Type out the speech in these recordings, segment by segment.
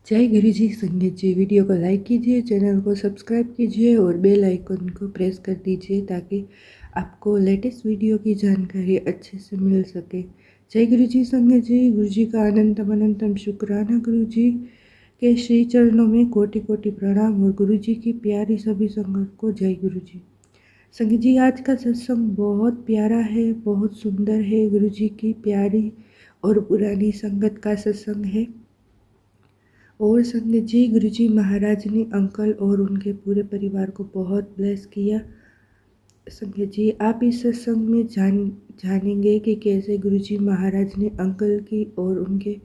जय गुरु जी। संगत जी, वीडियो को लाइक कीजिए, चैनल को सब्सक्राइब कीजिए और बेल आइकन को प्रेस कर दीजिए ताकि आपको लेटेस्ट वीडियो की जानकारी अच्छे से मिल सके। जय गुरु जी। संगत जी, गुरु जी का अनंतम अनंतम शुक्राना। गुरु जी के श्री चरणों में कोटि कोटि प्रणाम और गुरु जी की प्यारी सभी संगत को जय गुरु जी। संगत जी, आज का सत्संग बहुत प्यारा है, बहुत सुंदर है। गुरु जी की प्यारी और पुरानी संगत का सत्संग है। और संगत जी, गुरुजी महाराज ने अंकल और उनके पूरे परिवार को बहुत ब्लेस किया। संगत जी, आप इस सत्संग में जानेंगे कि कैसे गुरुजी महाराज ने अंकल की और उनके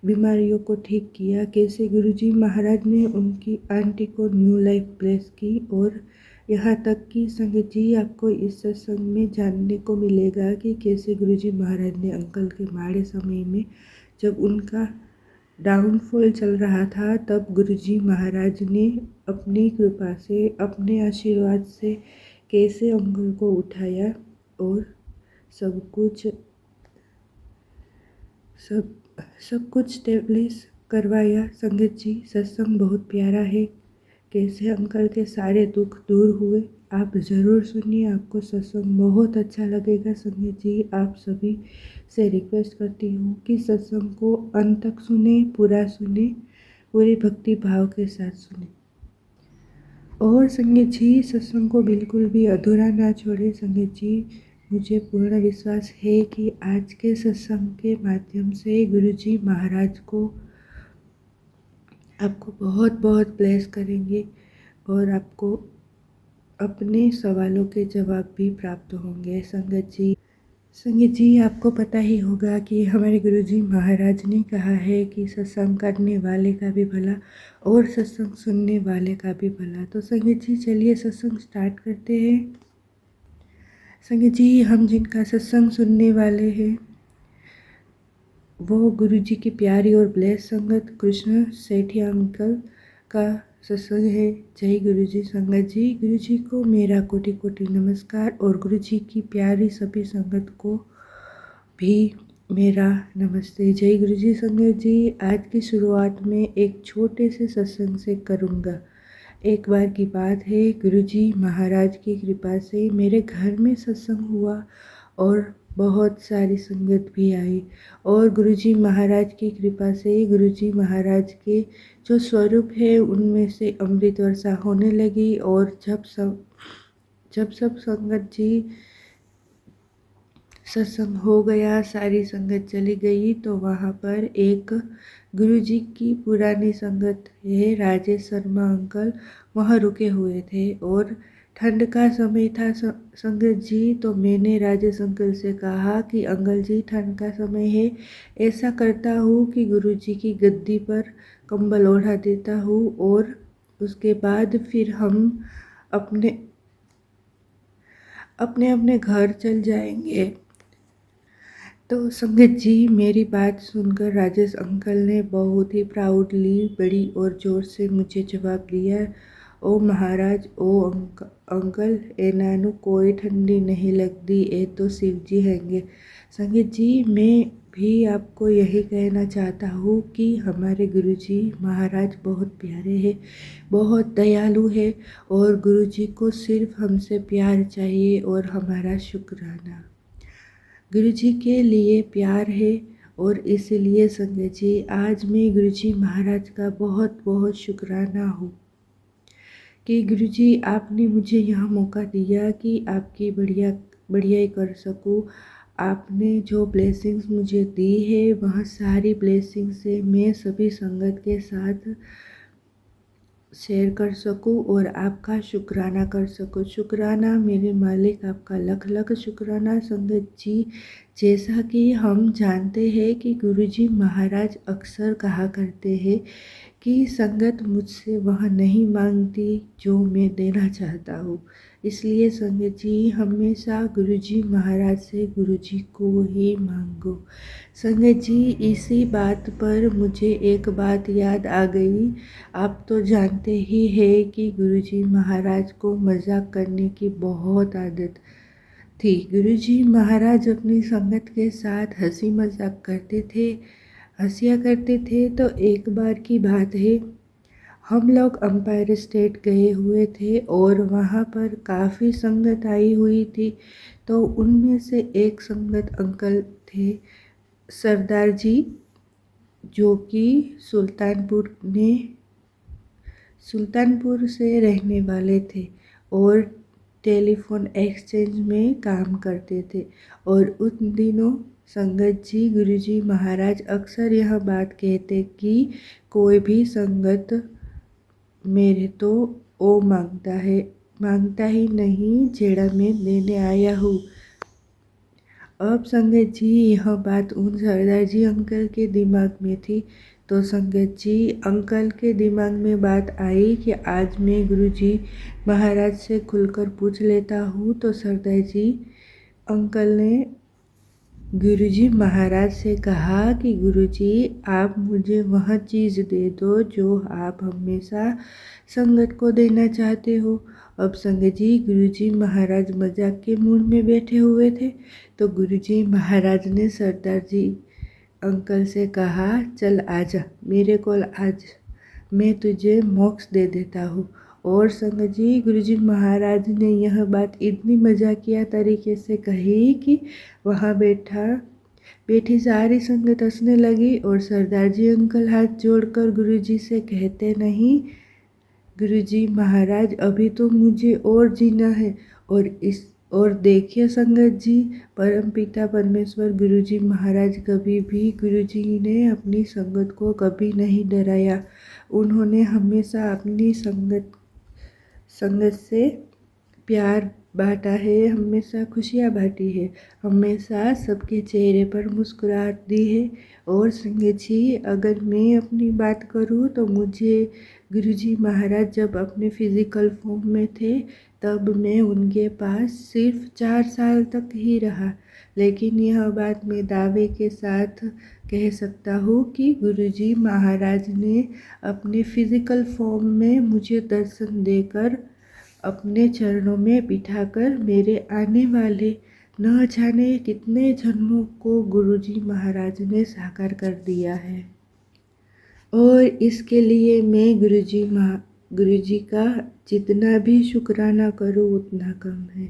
बीमारियों को ठीक किया, कैसे गुरुजी महाराज ने उनकी आंटी को न्यू लाइफ ब्लेस की। और यहाँ तक कि संगत जी, आपको इस सत्संग में जानने को मिलेगा कि कैसे गुरुजी महाराज ने अंकल के माड़े समय में, जब उनका डाउनफॉल चल रहा था, तब गुरुजी महाराज ने अपनी कृपा से, अपने आशीर्वाद से कैसे अंकल को उठाया और सब कुछ सब सब कुछ स्टेब्लिश करवाया। संगत जी, सत्संग बहुत प्यारा है। कैसे अंकल के सारे दुख दूर हुए, आप ज़रूर सुनिए, आपको सत्संग बहुत अच्छा लगेगा। संगत जी, आप सभी से रिक्वेस्ट करती हूँ कि सत्संग को अंत तक सुने, पूरा सुने, पूरी भक्ति भाव के साथ सुने। और संगत जी, सत्संग को बिल्कुल भी अधूरा ना छोड़े। संगत जी, मुझे पूर्ण विश्वास है कि आज के सत्संग के माध्यम से गुरुजी महाराज को आपको बहुत बहुत ब्लेस करेंगे और आपको अपने सवालों के जवाब भी प्राप्त होंगे। संगत जी, आपको पता ही होगा कि हमारे गुरुजी महाराज ने कहा है कि सत्संग करने वाले का भी भला और सत्संग सुनने वाले का भी भला। तो संगत जी, चलिए सत्संग स्टार्ट करते हैं। संगत जी, हम जिनका सत्संग सुनने वाले हैं वो गुरुजी की प्यारी और ब्लेस संगत कृष्ण सेठिया अंकल का सत्संग है। जय गुरु जी। संगत जी, गुरु जी को मेरा कोटि कोटि नमस्कार और गुरु जी की प्यारी सभी संगत को भी मेरा नमस्ते। जय गुरु जी। संगत जी, आज की शुरुआत में एक छोटे से सत्संग से करूँगा। एक बार की बात है, गुरु जी महाराज की कृपा से मेरे घर में सत्संग हुआ और बहुत सारी संगत भी आई। और गुरुजी महाराज की कृपा से गुरुजी महाराज के जो स्वरूप है उनमें से अमृत वर्षा होने लगी। और जब सब संगत जी सत्संग हो गया, सारी संगत चली गई, तो वहाँ पर एक गुरुजी की पुरानी संगत है, राजेश शर्मा अंकल, वहाँ रुके हुए थे। और ठंड का समय था संगत जी, तो मैंने राजेश अंकल से कहा कि अंकल जी, ठंड का समय है, ऐसा करता हूँ कि गुरुजी की गद्दी पर कंबल ओढ़ा देता हूँ और उसके बाद फिर हम अपने अपने अपने घर चल जाएंगे। तो संगत जी, मेरी बात सुनकर राजेश अंकल ने बहुत ही प्राउडली, बड़ी और ज़ोर से मुझे जवाब दिया, ओ महाराज, ओ अंकल, एनानु कोई ठंडी नहीं लगती, ए तो शिव जी हैंगे। संगत जी, मैं भी आपको यही कहना चाहता हूँ कि हमारे गुरुजी महाराज बहुत प्यारे हैं, बहुत दयालु है और गुरुजी को सिर्फ हमसे प्यार चाहिए और हमारा शुक्राना। गुरुजी के लिए प्यार है और इसलिए संगत जी, आज मैं गुरुजी महाराज का बहुत बहुत शुक्राना हूँ कि गुरुजी, आपने मुझे यह मौका दिया कि आपकी बढ़ियाई कर सकूँ। आपने जो ब्लेसिंग्स मुझे दी है, वह सारी ब्लेसिंग्स से मैं सभी संगत के साथ शेयर कर सकूं और आपका शुक्राना कर सकूं। शुक्राना मेरे मालिक, आपका लख लख शुक्राना। संगत जी, जैसा कि हम जानते हैं कि गुरुजी महाराज अक्सर कहा करते हैं कि संगत मुझसे वह नहीं मांगती जो मैं देना चाहता हूँ, इसलिए संगत जी, हमेशा गुरुजी महाराज से गुरुजी को ही मांगो। संगत जी, इसी बात पर मुझे एक बात याद आ गई। आप तो जानते ही हैं कि गुरुजी महाराज को मजाक करने की बहुत आदत थी। गुरुजी महाराज अपनी संगत के साथ हंसी मजाक करते थे, हंसिया करते थे। तो एक बार की बात है, हम लोग एम्पायर स्टेट गए हुए थे और वहाँ पर काफ़ी संगत आई हुई थी। तो उनमें से एक संगत अंकल थे, सरदार जी, जो कि सुल्तानपुर से रहने वाले थे और टेलीफोन एक्सचेंज में काम करते थे। और उन दिनों संगत जी, गुरुजी महाराज अक्सर यह बात कहते कि कोई भी संगत मेरे तो ओ मांगता ही नहीं जेड़ा मैं देने आया हूँ। अब संगत जी यह बात उन सरदार जी अंकल के दिमाग में थी। तो संगत जी अंकल के दिमाग में बात आई कि आज मैं गुरुजी महाराज से खुलकर पूछ लेता हूँ। तो सरदार जी अंकल ने गुरुजी महाराज से कहा कि गुरुजी आप मुझे वह चीज़ दे दो जो आप हमेशा संगत को देना चाहते हो। अब संगत जी, गुरुजी महाराज मजाक के मूड में बैठे हुए थे। तो गुरुजी महाराज ने सरदार जी अंकल से कहा, चल आजा मेरे को, आज मैं तुझे मोक्ष दे देता हूँ। और संगत जी, गुरुजी महाराज ने यह बात इतनी मजाकिया तरीके से कही कि वहाँ बैठी सारी संगत हंसने लगी। और सरदार जी अंकल हाथ जोड़कर गुरुजी से कहते, नहीं गुरुजी महाराज, अभी तो मुझे और जीना है। और देखिए संगत जी, परमपिता परमेश्वर गुरुजी महाराज कभी भी, गुरुजी ने अपनी संगत को कभी नहीं डराया। उन्होंने हमेशा अपनी संगत से प्यार बांटा है, हमेशा खुशियाँ बांटी है, हमेशा सबके चेहरे पर मुस्कुराहट दी है। और संगत जी, अगर मैं अपनी बात करूँ तो मुझे गुरुजी महाराज जब अपने फिज़िकल फॉर्म में थे तब मैं उनके पास सिर्फ 4 साल तक ही रहा। लेकिन यह बात मैं दावे के साथ कह सकता हूँ कि गुरुजी महाराज ने अपने फिज़िकल फॉर्म में मुझे दर्शन देकर अपने चरणों में बिठाकर मेरे आने वाले न जाने कितने जन्मों को गुरुजी महाराज ने साकार कर दिया है। और इसके लिए मैं गुरुजी का जितना भी शुक्राना करूँ उतना कम है।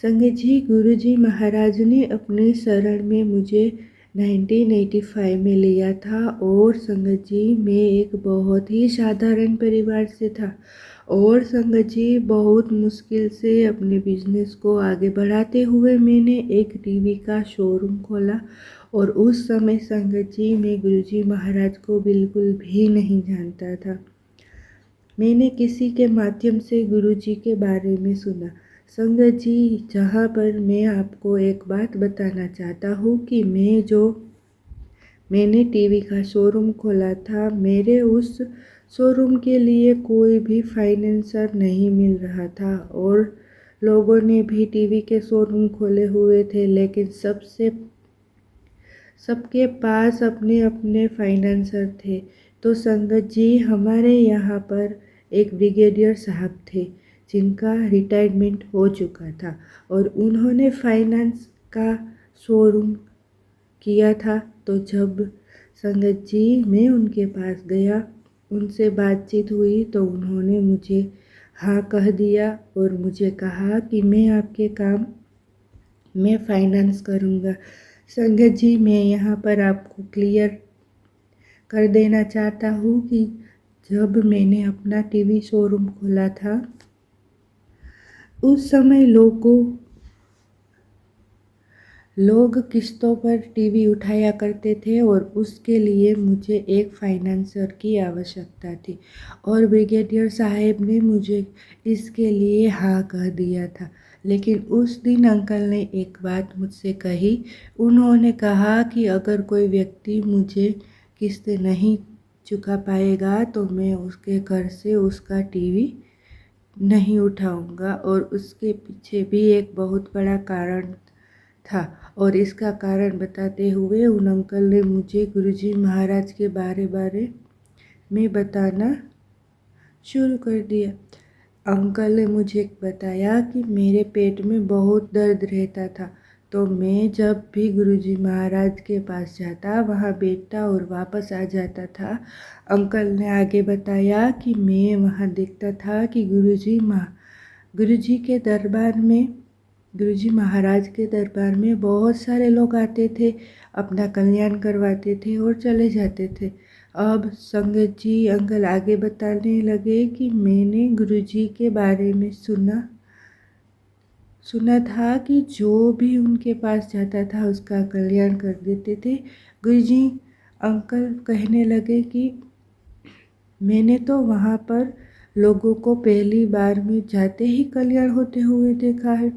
संगत जी, गुरुजी महाराज ने अपने शरण में मुझे 1985 में लिया था। और संगत जी, मैं एक बहुत ही साधारण परिवार से था। और संगत जी, बहुत मुश्किल से अपने बिजनेस को आगे बढ़ाते हुए मैंने एक टीवी का शोरूम खोला। और उस समय संगत जी, मैं गुरुजी महाराज को बिल्कुल भी नहीं जानता था। मैंने किसी के माध्यम से गुरुजी के बारे में सुना। संगत जी, जहाँ पर मैं आपको एक बात बताना चाहता हूँ कि मैंने टीवी का शोरूम खोला था, मेरे उस शोरूम के लिए कोई भी फाइनेंसर नहीं मिल रहा था। और लोगों ने भी टीवी के शोरूम खोले हुए थे, लेकिन सबके पास अपने अपने फाइनेंसर थे। तो संगत जी, हमारे यहाँ पर एक ब्रिगेडियर साहब थे जिनका रिटायरमेंट हो चुका था और उन्होंने फाइनेंस का शोरूम किया था। तो जब संगत जी मैं उनके पास गया, उनसे बातचीत हुई, तो उन्होंने मुझे हाँ कह दिया और मुझे कहा कि मैं फाइनेंस करूँगा। संगत जी, मैं यहाँ पर आपको क्लियर कर देना चाहता हूँ कि जब मैंने अपना टीवी शोरूम खोला था, उस समय लोग किस्तों पर टीवी उठाया करते थे और उसके लिए मुझे एक फाइनेंसर की आवश्यकता थी। और ब्रिगेडियर साहब ने मुझे इसके लिए हाँ कह दिया था। लेकिन उस दिन अंकल ने एक बात मुझसे कही। उन्होंने कहा कि अगर कोई व्यक्ति मुझे किस्तें नहीं चुका पाएगा तो मैं उसके घर से उसका टीवी नहीं उठाऊंगा। और उसके पीछे भी एक बहुत बड़ा कारण था। और इसका कारण बताते हुए उन अंकल ने मुझे गुरुजी महाराज के बारे में बताना शुरू कर दिया। अंकल ने मुझे बताया कि मेरे पेट में बहुत दर्द रहता था, तो मैं जब भी गुरुजी महाराज के पास जाता, वहाँ बैठता और वापस आ जाता था। अंकल ने आगे बताया कि मैं वहाँ देखता था कि गुरुजी के दरबार में, गुरुजी महाराज के दरबार में बहुत सारे लोग आते थे, अपना कल्याण करवाते थे और चले जाते थे। अब संगत जी अंकल आगे बताने लगे कि मैंने गुरुजी के बारे में सुना था कि जो भी उनके पास जाता था उसका कल्याण कर देते थे। गुरुजी अंकल कहने लगे कि मैंने तो वहाँ पर लोगों को पहली बार में जाते ही कल्याण होते हुए देखा है।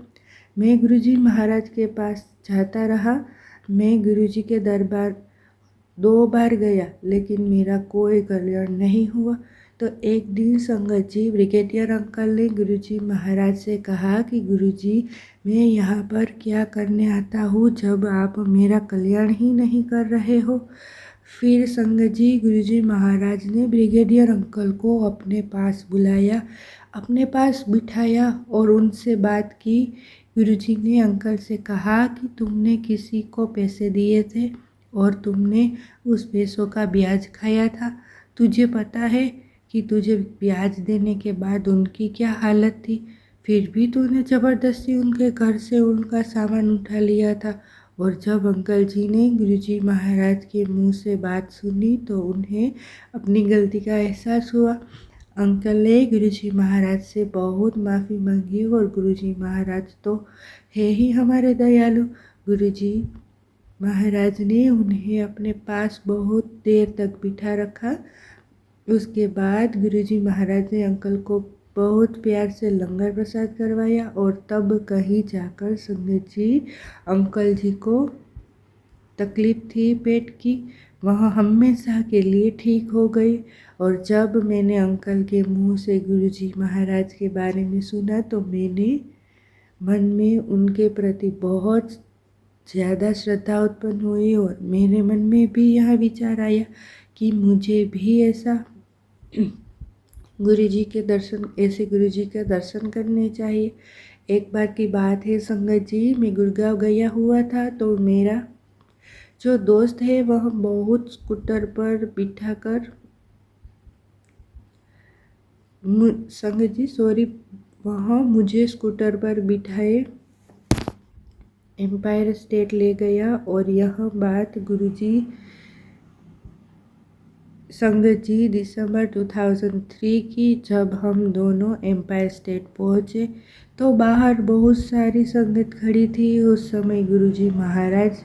मैं गुरुजी महाराज के पास जाता रहा। मैं गुरुजी के दरबार 2 बार गया, लेकिन मेरा कोई कल्याण नहीं हुआ। तो एक दिन संगत जी ब्रिगेडियर अंकल ने गुरुजी महाराज से कहा कि गुरुजी, मैं यहाँ पर क्या करने आता हूँ जब आप मेरा कल्याण ही नहीं कर रहे हो। फिर संगत जी गुरुजी महाराज ने ब्रिगेडियर अंकल को अपने पास बुलाया, अपने पास बिठाया और उनसे बात की। गुरुजी ने अंकल से कहा कि तुमने किसी को पैसे दिए थे और तुमने उस पैसों का ब्याज खाया था। तुझे पता है कि तुझे ब्याज देने के बाद उनकी क्या हालत थी। फिर भी तूने ज़बरदस्ती उनके घर से उनका सामान उठा लिया था। और जब अंकल जी ने गुरुजी महाराज के मुंह से बात सुनी तो उन्हें अपनी गलती का एहसास हुआ। अंकल ने गुरुजी महाराज से बहुत माफ़ी मांगी और गुरुजी महाराज तो है ही हमारे दयालु। गुरुजी महाराज ने उन्हें अपने पास बहुत देर तक बिठा रखा। उसके बाद गुरुजी महाराज ने अंकल को बहुत प्यार से लंगर प्रसाद करवाया और तब कहीं जाकर संगत जी अंकल जी को तकलीफ़ थी पेट की, वह हमेशा के लिए ठीक हो गई। और जब मैंने अंकल के मुंह से गुरुजी महाराज के बारे में सुना तो मैंने मन में उनके प्रति बहुत ज़्यादा श्रद्धा उत्पन्न हुई और मेरे मन में भी यह विचार आया कि मुझे भी ऐसे गुरुजी के दर्शन करने चाहिए। एक बार की बात है संगत जी, मैं गुड़गांव गया हुआ था तो मेरा जो दोस्त है वह बहुत स्कूटर पर बिठाकर संगत जी वह मुझे स्कूटर पर बिठाए एम्पायर स्टेट ले गया। और यह बात गुरुजी संगत जी दिसंबर 2003 की, जब हम दोनों एम्पायर स्टेट पहुँचे तो बाहर बहुत सारी संगत खड़ी थी। उस समय गुरुजी महाराज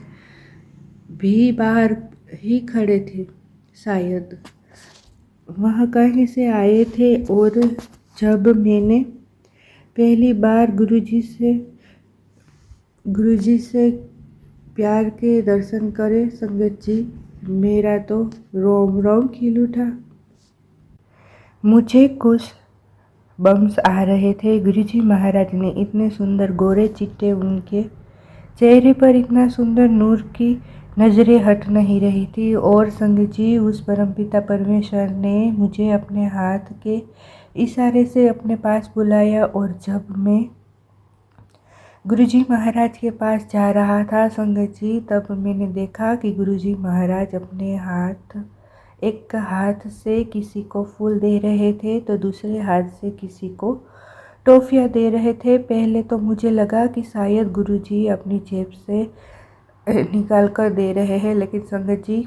भी बाहर ही खड़े थे, शायद वह कहीं से आए थे। और जब मैंने पहली बार गुरुजी से प्यार के दर्शन करे संगत जी, मेरा तो रोम रोम खिल उठा। मुझे कुछ बम्स आ रहे थे। गुरुजी महाराज ने इतने सुंदर गोरे चिट्टे, उनके चेहरे पर इतना सुंदर नूर की नजरें हट नहीं रही थी। और संगत जी उस परमपिता परमेश्वर ने मुझे अपने हाथ के इशारे से अपने पास बुलाया। और जब मैं गुरुजी महाराज के पास जा रहा था संगत जी, तब मैंने देखा कि गुरुजी महाराज अपने एक हाथ से किसी को फूल दे रहे थे तो दूसरे हाथ से किसी को टॉफियाँ दे रहे थे। पहले तो मुझे लगा कि शायद गुरुजी अपनी जेब से निकाल कर दे रहे हैं, लेकिन संगत जी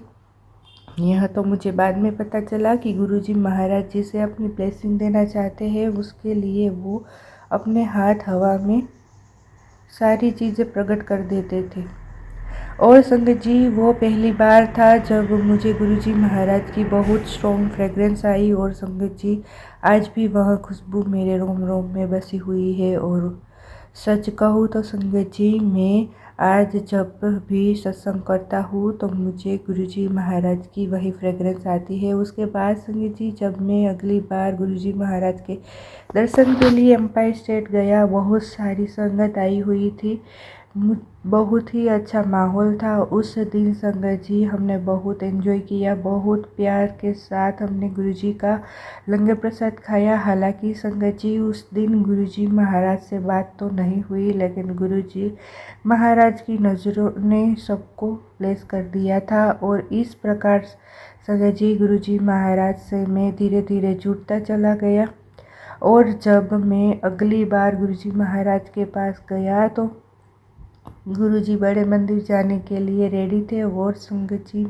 यह तो मुझे बाद में पता चला कि गुरुजी महाराज जिसे अपनी ब्लेसिंग देना चाहते हैं उसके लिए वो अपने हाथ हवा में सारी चीज़ें प्रकट कर देते थे। और संगत जी वो पहली बार था जब मुझे गुरुजी महाराज की बहुत स्ट्रॉन्ग फ्रेगरेंस आई। और संगत जी आज भी वह खुशबू मेरे रोम रोम में बसी हुई है। और सच कहूँ तो संगत जी मैं आज जब भी सत्संग करता हूँ तो मुझे गुरुजी महाराज की वही फ्रेगरेंस आती है। उसके बाद संगत जी जब मैं अगली बार गुरुजी महाराज के दर्शन के लिए एम्पायर स्टेट गया, बहुत सारी संगत आई हुई थी। बहुत ही अच्छा माहौल था। उस दिन संगत जी हमने बहुत एंजॉय किया, बहुत प्यार के साथ हमने गुरुजी का लंगर प्रसाद खाया। हालांकि संगत जी उस दिन गुरुजी महाराज से बात तो नहीं हुई, लेकिन गुरुजी महाराज की नज़रों ने सबको ब्लेस कर दिया था। और इस प्रकार संगत जी गुरुजी महाराज से मैं धीरे धीरे जुड़ता चला गया। और जब मैं अगली बार गुरुजी महाराज के पास गया तो गुरुजी बड़े मंदिर जाने के लिए रेडी थे। और संगत जी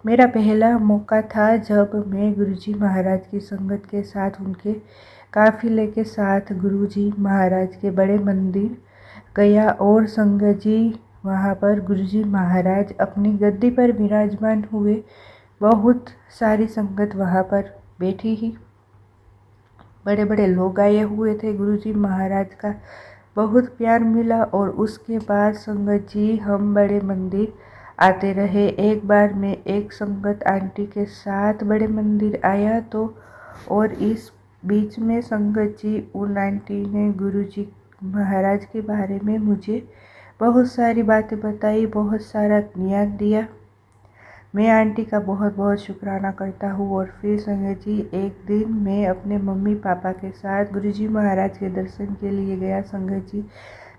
मेरा पहला मौका था जब मैं गुरुजी महाराज की संगत के साथ उनके काफिले के साथ गुरुजी महाराज के बड़े मंदिर गया। और संगत जी वहाँ पर गुरुजी महाराज अपनी गद्दी पर विराजमान हुए। बहुत सारी संगत वहाँ पर बैठी ही, बड़े बड़े लोग आए हुए थे। गुरुजी महाराज का बहुत प्यार मिला। और उसके बाद संगत जी हम बड़े मंदिर आते रहे। एक बार मैं एक संगत आंटी के साथ बड़े मंदिर आया तो, और इस बीच में संगत जी उन आंटी ने गुरुजी महाराज के बारे में मुझे बहुत सारी बातें बताई, बहुत सारा ज्ञान दिया। मैं आंटी का बहुत बहुत शुक्राना करता हूँ। और फिर संगत जी एक दिन मैं अपने मम्मी पापा के साथ गुरुजी महाराज के दर्शन के लिए गया। संगत जी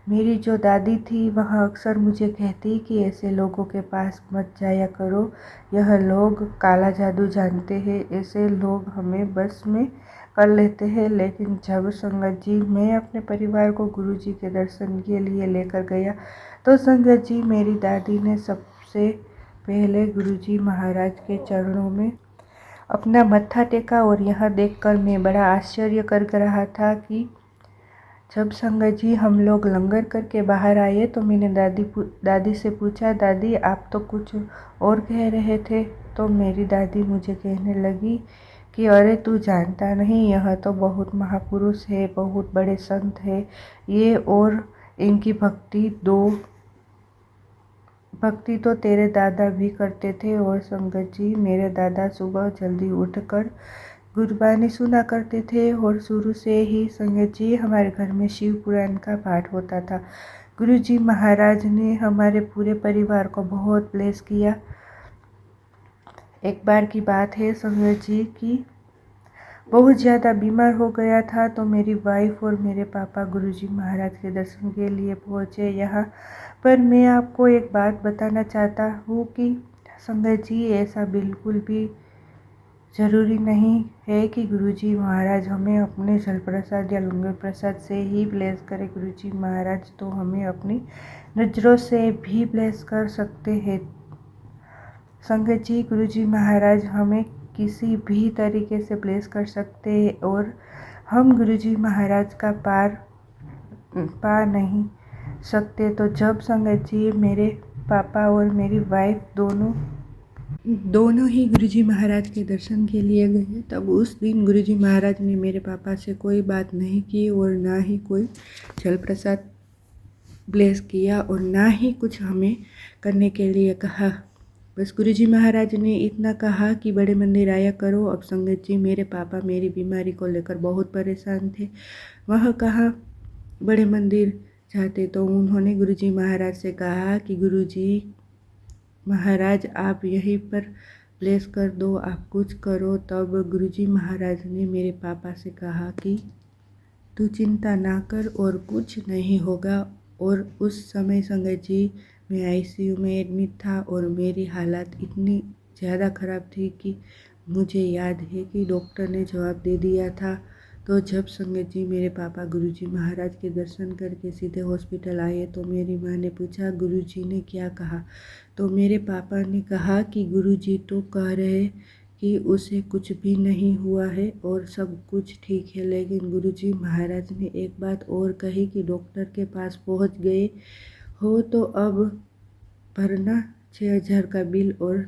मेरी जो दादी थी वह अक्सर मुझे कहती कि ऐसे लोगों के पास मत जाया करो, यह लोग काला जादू जानते हैं, ऐसे लोग हमें बस में कर लेते हैं। लेकिन जब संगत जी मैं अपने परिवार को गुरुजी के दर्शन के लिए लेकर गया तो संगत जी मेरी दादी ने सबसे पहले गुरुजी महाराज के चरणों में अपना मत्था टेका। और यह देखकर मैं बड़ा आश्चर्य कर रहा था कि जब संगत जी हम लोग लंगर करके बाहर आए तो मैंने दादी से पूछा, दादी आप तो कुछ और कह रहे थे। तो मेरी दादी मुझे कहने लगी कि अरे तू जानता नहीं, यह तो बहुत महापुरुष है, बहुत बड़े संत है ये, और इनकी भक्ति तो तेरे दादा भी करते थे। और संगत जी मेरे दादा सुबह जल्दी उठकर गुरबानी सुना करते थे। और शुरू से ही संगत जी हमारे घर में शिव पुराण का पाठ होता था। गुरुजी महाराज ने हमारे पूरे परिवार को बहुत ब्लेस किया। एक बार की बात है संगत जी की बहुत ज़्यादा बीमार हो गया था तो मेरी वाइफ और मेरे पापा गुरुजी महाराज के दर्शन के लिए पहुँचे यहाँ पर। मैं आपको एक बात बताना चाहता हूँ कि संगत जी ऐसा बिल्कुल भी ज़रूरी नहीं है कि गुरुजी महाराज हमें अपने जल प्रसाद या लंगर प्रसाद से ही ब्लेस करें। गुरुजी महाराज तो हमें अपनी नज़रों से भी ब्लेस कर सकते हैं। संगत जी गुरुजी महाराज हमें किसी भी तरीके से ब्लेस कर सकते हैं और हम गुरुजी महाराज का पा नहीं सकते। तो जब संगत जी मेरे पापा और मेरी वाइफ दोनों ही गुरुजी महाराज के दर्शन के लिए गए, तब उस दिन गुरुजी महाराज ने मेरे पापा से कोई बात नहीं की और ना ही कोई जल प्रसाद ब्लेस किया और ना ही कुछ हमें करने के लिए कहा। बस गुरुजी महाराज ने इतना कहा कि बड़े मंदिर आया करो। अब संगत जी मेरे पापा मेरी बीमारी को लेकर बहुत परेशान थे। वह कहाँ बड़े मंदिर जाते, तो उन्होंने गुरुजी महाराज से कहा कि गुरुजी महाराज आप यहीं पर ब्लेस कर दो, आप कुछ करो। तब गुरुजी महाराज ने मेरे पापा से कहा कि तू चिंता ना कर और कुछ नहीं होगा। और उस समय संगत जी मैं आईसीयू में एडमिट था और मेरी हालत इतनी ज़्यादा ख़राब थी कि मुझे याद है कि डॉक्टर ने जवाब दे दिया था। तो जब संगत जी मेरे पापा गुरुजी महाराज के दर्शन करके सीधे हॉस्पिटल आए तो मेरी माँ ने पूछा गुरुजी ने क्या कहा। तो मेरे पापा ने कहा कि गुरुजी तो कह रहे कि उसे कुछ भी नहीं हुआ है और सब कुछ ठीक है। लेकिन गुरुजी महाराज ने एक बात और कही कि डॉक्टर के पास पहुंच गए हो तो अब भरना 6,000 का बिल। और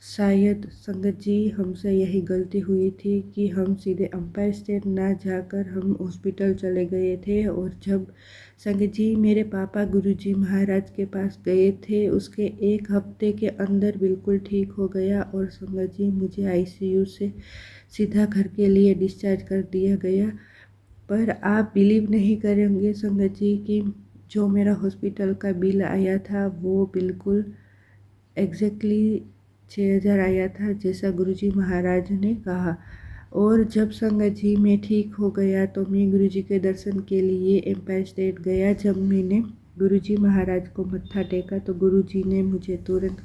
शायद संगत जी हमसे यही गलती हुई थी कि हम सीधे एम्पायर स्टेट ना जाकर हम हॉस्पिटल चले गए थे। और जब संगत जी मेरे पापा गुरुजी महाराज के पास गए थे उसके एक हफ्ते के अंदर बिल्कुल ठीक हो गया और संगत जी मुझे आईसीयू से सीधा घर के लिए डिस्चार्ज कर दिया गया। पर आप बिलीव नहीं करेंगे संगत जी कि जो मेरा हॉस्पिटल का बिल आया था वो बिल्कुल एग्जैक्टली 6,000 आया था, जैसा गुरुजी महाराज ने कहा। और जब संगत जी मैं ठीक हो गया तो मैं गुरुजी के दर्शन के लिए एम्पायर स्टेट गया। जब मैंने गुरुजी महाराज को मत्था टेका तो गुरुजी ने मुझे तुरंत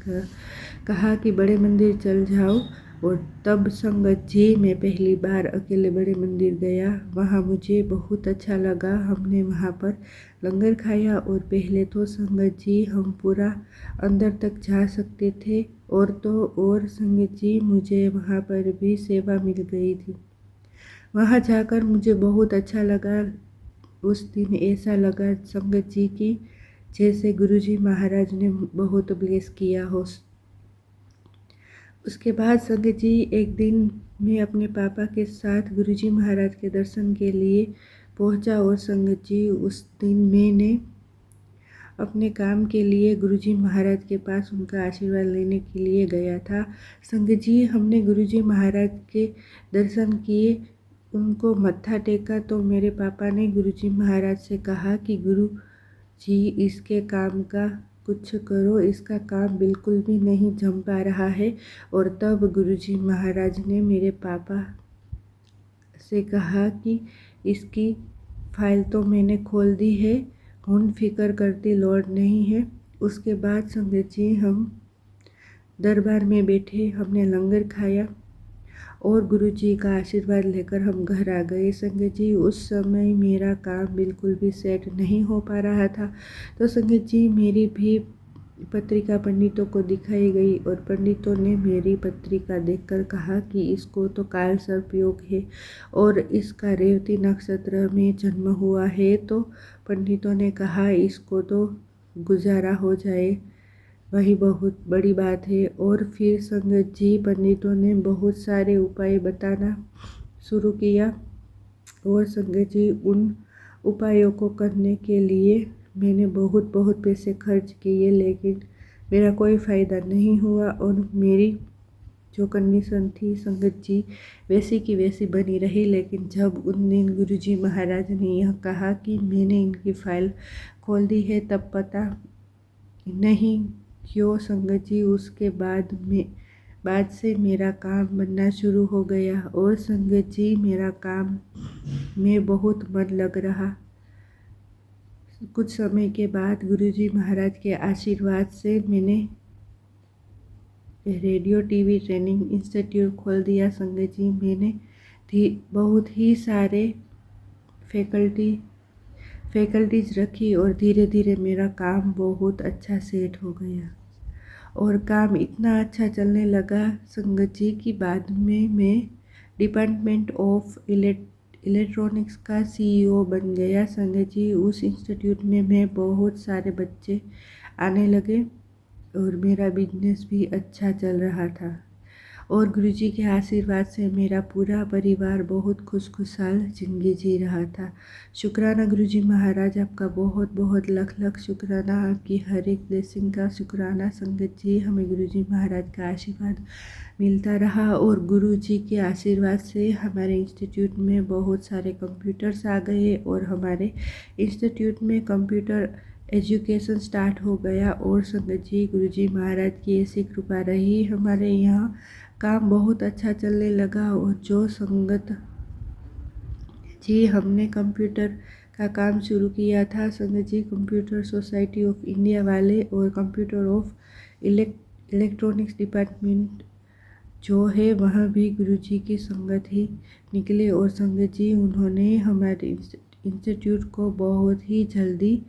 कहा कि बड़े मंदिर चल जाओ। और तब संगत जी मैं पहली बार अकेले बड़े मंदिर गया। वहाँ मुझे बहुत अच्छा लगा। हमने वहाँ पर लंगर खाया और पहले तो संगत जी हम पूरा अंदर तक जा सकते थे, और तो और संगत जी मुझे वहाँ पर भी सेवा मिल गई थी। वहाँ जाकर मुझे बहुत अच्छा लगा। उस दिन ऐसा लगा संगत जी की जैसे गुरुजी महाराज ने बहुत ब्लेस किया हो। उसके बाद संगत जी एक दिन मैं अपने पापा के साथ गुरुजी महाराज के दर्शन के लिए पहुंचा। और संगत जी उस दिन मैंने अपने काम के लिए गुरुजी महाराज के पास उनका आशीर्वाद लेने के लिए गया था। संगत जी हमने गुरुजी महाराज के दर्शन किए, उनको मत्था टेका तो मेरे पापा ने गुरुजी महाराज से कहा कि गुरु जी इसके काम का कुछ करो, इसका काम बिल्कुल भी नहीं जम पा रहा है। और तब गुरुजी महाराज ने मेरे पापा से कहा कि इसकी फाइल तो मैंने खोल दी है, हुन फिक्र करती लोड नहीं है। उसके बाद संगत जी हम दरबार में बैठे, हमने लंगर खाया और गुरुजी का आशीर्वाद लेकर हम घर आ गए। संगत जी उस समय मेरा काम बिल्कुल भी सेट नहीं हो पा रहा था, तो संगत जी मेरी भी पत्रिका पंडितों को दिखाई गई और पंडितों ने मेरी पत्रिका देखकर कहा कि इसको तो काल सर्प योग है और इसका रेवती नक्षत्र में जन्म हुआ है। तो पंडितों ने कहा इसको तो गुजारा हो जाए, वही बहुत बड़ी बात है। और फिर संगत जी पंडितों ने बहुत सारे उपाय बताना शुरू किया और संगत जी उन उपायों को करने के लिए मैंने बहुत पैसे खर्च किए, लेकिन मेरा कोई फ़ायदा नहीं हुआ। और मेरी जो कंडीशन थी संगत जी वैसी की वैसी बनी रही। लेकिन जब उन दिन गुरुजी महाराज ने यह कहा कि मैंने इनकी फ़ाइल खोल दी है, तब पता नहीं क्यों संगत जी उसके बाद से मेरा काम बनना शुरू हो गया। और संगत जी मेरा काम में बहुत मन लग रहा। कुछ समय के बाद गुरुजी महाराज के आशीर्वाद से मैंने रेडियो टीवी ट्रेनिंग इंस्टीट्यूट खोल दिया। संगत जी मैंने बहुत ही सारे फैकल्टीज रखी और धीरे धीरे मेरा काम बहुत अच्छा सेट हो गया और काम इतना अच्छा चलने लगा संगत जी की बाद में मैं डिपार्टमेंट ऑफ इलेक्ट्रॉनिक्स का CEO बन गया। संगत जी उस इंस्टीट्यूट में मैं बहुत सारे बच्चे आने लगे और मेरा बिजनेस भी अच्छा चल रहा था और गुरुजी के आशीर्वाद से मेरा पूरा परिवार बहुत खुशहाल ज़िंदगी जी रहा था। शुक्राना गुरुजी महाराज, आपका बहुत लख शुक्राना, आपकी हर एक ब्लेसिंग का शुक्राना। संगत जी हमें गुरुजी महाराज का आशीर्वाद मिलता रहा और गुरुजी के आशीर्वाद से हमारे इंस्टीट्यूट में बहुत सारे कंप्यूटर्स आ गए और हमारे इंस्टीट्यूट में कंप्यूटर एजुकेशन स्टार्ट हो गया। और संगत जी गुरुजी महाराज की ऐसी कृपा रही, हमारे यहाँ काम बहुत अच्छा चलने लगा। और जो संगत जी हमने कंप्यूटर का काम शुरू किया था, संगत जी कंप्यूटर सोसाइटी ऑफ इंडिया वाले और कंप्यूटर ऑफ इलेक्ट्रॉनिक्स डिपार्टमेंट जो है वहाँ भी गुरुजी की संगत ही निकले। और संगत जी उन्होंने हमारे इंस्टीट्यूट को बहुत ही जल्दी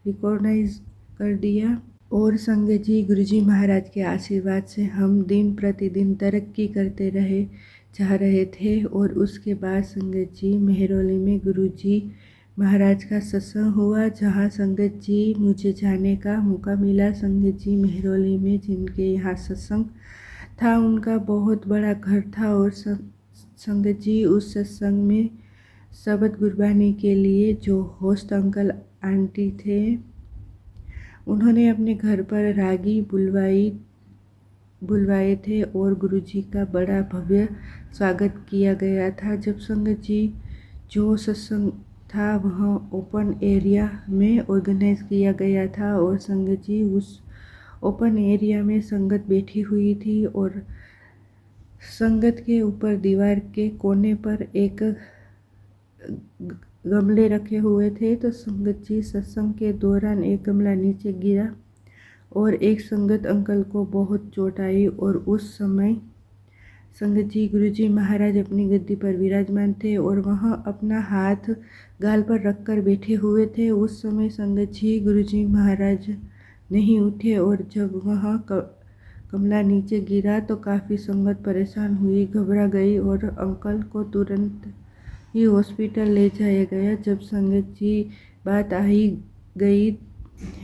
रिकॉग्नाइज कर दिया। और संगत जी गुरुजी महाराज के आशीर्वाद से हम दिन प्रतिदिन तरक्की करते जा रहे थे। और उसके बाद संगत जी मेहरौली में गुरुजी महाराज का सत्संग हुआ, जहाँ संगत जी मुझे जाने का मौका मिला। संगत जी मेहरौली में जिनके यहाँ सत्संग था उनका बहुत बड़ा घर था और संगत जी उस सत्संग में शबद गुरबानी के लिए जो होस्ट अंकल आंटी थे उन्होंने अपने घर पर रागी बुलवाए थे और गुरुजी का बड़ा भव्य स्वागत किया गया था। जब संगत जी जो सत्संग था वह ओपन एरिया में ऑर्गेनाइज किया गया था और संगत जी उस ओपन एरिया में संगत बैठी हुई थी और संगत के ऊपर दीवार के कोने पर एक गमले रखे हुए थे। तो संगत जी सत्संग के दौरान एक गमला नीचे गिरा और एक संगत अंकल को बहुत चोट आई और उस समय संगत जी गुरुजी महाराज अपनी गद्दी पर विराजमान थे और वह अपना हाथ गाल पर रखकर बैठे हुए थे। उस समय संगत जी गुरुजी महाराज नहीं उठे और जब वह गमला नीचे गिरा तो काफ़ी संगत परेशान हुई, घबरा गई और अंकल को तुरंत ही हॉस्पिटल ले जाया गया। जब संगत जी बात आई गई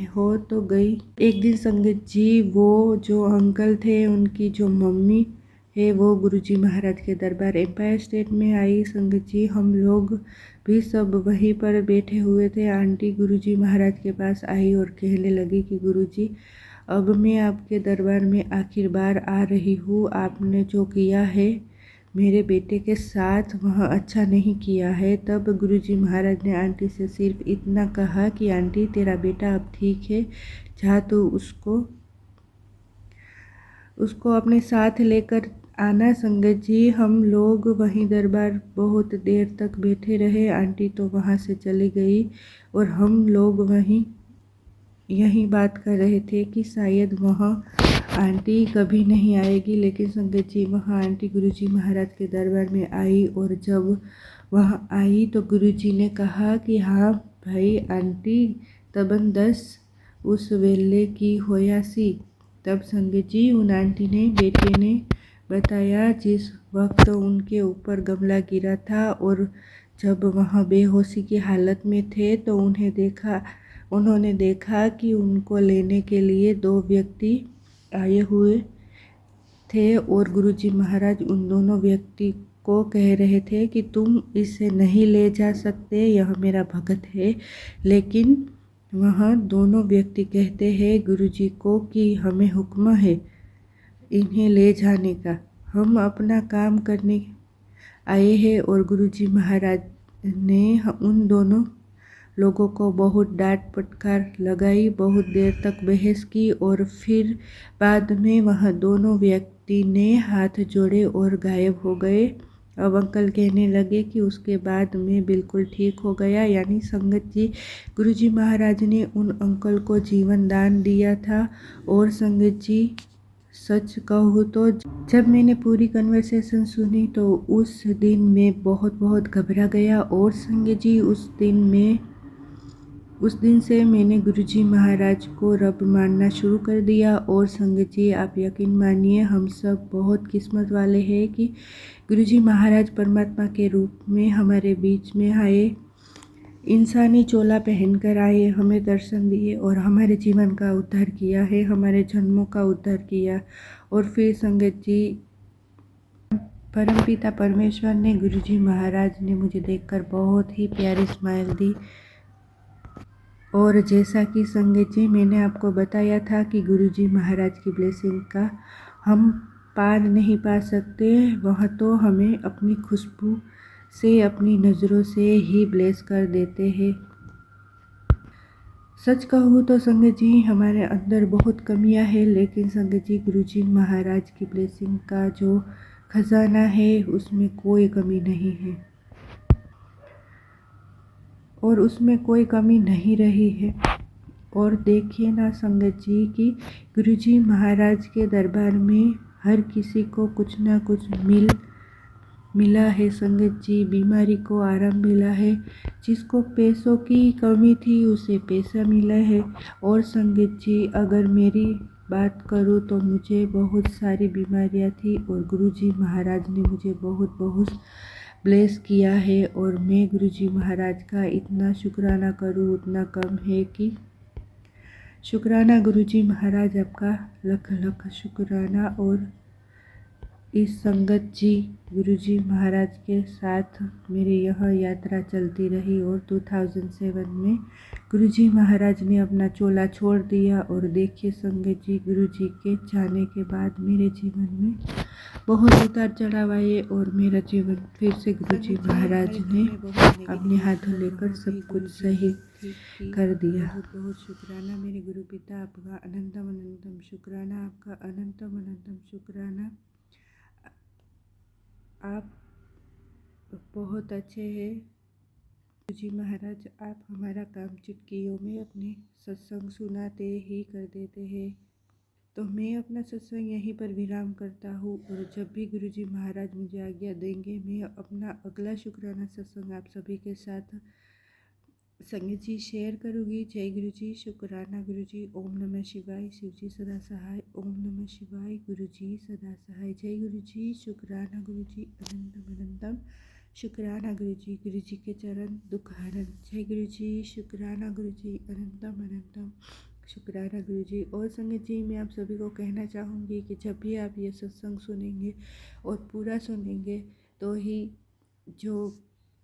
हो तो गई। एक दिन संगत जी वो जो अंकल थे उनकी जो मम्मी है वो गुरुजी महाराज के दरबार एम्पायर स्टेट में आई। संगत जी हम लोग भी सब वहीं पर बैठे हुए थे। आंटी गुरुजी महाराज के पास आई और कहने लगी कि गुरुजी अब मैं आपके दरबार में आखिर बार आ रही हूँ। आपने जो किया है मेरे बेटे के साथ वह अच्छा नहीं किया है। तब गुरुजी महाराज ने आंटी से सिर्फ इतना कहा कि आंटी तेरा बेटा अब ठीक है, जा तू उसको अपने साथ लेकर आना। संगत जी हम लोग वहीं दरबार बहुत देर तक बैठे रहे। आंटी तो वहाँ से चली गई और हम लोग यही बात कर रहे थे कि शायद वह आंटी कभी नहीं आएगी। लेकिन संगत जी वहाँ आंटी गुरुजी महाराज के दरबार में आई और जब वह आई तो गुरुजी ने कहा कि हाँ भाई आंटी तबन दस उस वेले की होया सी। तब संगत जी उन आंटी ने बेटे ने बताया जिस वक्त उनके ऊपर गमला गिरा था और जब वह बेहोशी की हालत में थे तो उन्होंने देखा कि उनको लेने के लिए 2 व्यक्ति आए हुए थे और गुरुजी महाराज उन दोनों व्यक्ति को कह रहे थे कि तुम इसे नहीं ले जा सकते, यह मेरा भगत है। लेकिन वह दोनों व्यक्ति कहते हैं गुरुजी को कि हमें हुक्म है इन्हें ले जाने का, हम अपना काम करने आए हैं। और गुरुजी महाराज ने उन दोनों लोगों को बहुत डांट फटकार लगाई, बहुत देर तक बहस की और फिर बाद में वह दोनों व्यक्ति ने हाथ जोड़े और गायब हो गए। अब अंकल कहने लगे कि उसके बाद मैं बिल्कुल ठीक हो गया। यानी संगत जी गुरुजी महाराज ने उन अंकल को जीवन दान दिया था। और संगत जी सच कहूँ तो जब मैंने पूरी कन्वर्सेशन सुनी तो उस दिन मैं बहुत घबरा गया। और संगत जी उस दिन से मैंने गुरुजी महाराज को रब मानना शुरू कर दिया। और संगत जी आप यकीन मानिए हम सब बहुत किस्मत वाले हैं कि गुरुजी महाराज परमात्मा के रूप में हमारे बीच में आए, इंसानी चोला पहनकर आए, हमें दर्शन दिए और हमारे जीवन का उद्धार किया है, हमारे जन्मों का उद्धार किया। और फिर संगत जी परमपिता परमेश्वर ने गुरुजी महाराज ने मुझे देखकर बहुत ही प्यारी स्माइल दी। और जैसा कि संगत जी मैंने आपको बताया था कि गुरुजी महाराज की ब्लेसिंग का हम पार नहीं पा सकते, वह तो हमें अपनी खुशबू से अपनी नज़रों से ही ब्लेस कर देते हैं। सच कहूँ तो संगत जी हमारे अंदर बहुत कमियां हैं, लेकिन संगत जी गुरुजी महाराज की ब्लेसिंग का जो खजाना है उसमें कोई कमी नहीं है और उसमें कोई कमी नहीं रही है। और देखिए ना संगत जी कि गुरुजी महाराज के दरबार में हर किसी को कुछ ना कुछ मिला है। संगत जी बीमारी को आराम मिला है, जिसको पैसों की कमी थी उसे पैसा मिला है। और संगत जी अगर मेरी बात करूँ तो मुझे बहुत सारी बीमारियां थी और गुरुजी महाराज ने मुझे बहुत ब्लेस किया है। और मैं गुरुजी महाराज का इतना शुक्राना करूँ उतना कम है कि शुक्राना गुरुजी महाराज आपका लख शुक्राना। और इस संगत जी गुरुजी महाराज के साथ मेरी यह यात्रा चलती रही और 2007 में गुरुजी महाराज ने अपना चोला छोड़ दिया। और देखिए संगत जी, गुरुजी के जाने के बाद मेरे जीवन में बहुत उतार चढ़ाव आए और मेरा जीवन फिर से गुरुजी महाराज ने अपने हाथों लेकर सब कुछ सही कर दिया। बहुत बहुत शुक्राना मेरे गुरु पिता, आपका अनंतम अनंतम शुक्राना, आपका अनंतम अनंतम शुक्राना। आप बहुत अच्छे हैं गुरुजी महाराज। आप हमारा काम चुटकियों में अपने सत्संग सुनाते ही कर देते हैं। तो मैं अपना सत्संग यहीं पर विराम करता हूँ और जब भी गुरुजी महाराज मुझे आज्ञा देंगे मैं अपना अगला शुक्राना सत्संग आप सभी के साथ संगत जी शेयर करूँगी। जय गुरुजी, शुक्राना गुरुजी। ओम नमः शिवाय, शिवजी सदा सहाय। ओम नमः शिवाय, गुरुजी सदा सहाय। जय गुरुजी, शुक्राना गुरुजी, अनंतम अनंतम शुक्राना गुरुजी। गुरुजी के चरण दुख हरण। जय गुरुजी, शुक्राना गुरुजी, अनंतम अनंतम शुक्राना गुरुजी। और संगत जी, मैं आप सभी को कहना चाहूँगी कि जब भी आप ये सत्संग सुनेंगे और पूरा सुनेंगे तो ही जो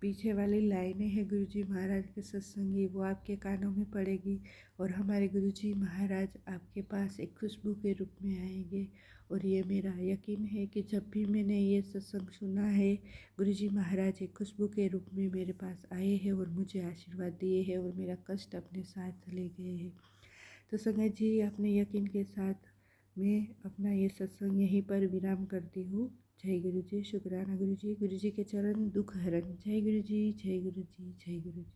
पीछे वाली लाइनें हैं गुरुजी महाराज के सत्संग की वो आपके कानों में पड़ेगी और हमारे गुरुजी महाराज आपके पास एक खुशबू के रूप में आएंगे। और ये मेरा यकीन है कि जब भी मैंने ये सत्संग सुना है गुरुजी महाराज एक खुशबू के रूप में मेरे पास आए हैं और मुझे आशीर्वाद दिए हैं और मेरा कष्ट अपने साथ ले गए हैं। तो संगत जी, अपने यकीन के साथ मैं अपना ये सत्संग यहीं पर विराम करती हूँ। जय गुरुजी, शुक्राना गुरुजी। गुरुजी के चरण दुख हरण। जय गुरुजी, जय गुरुजी, जय गुरुजी।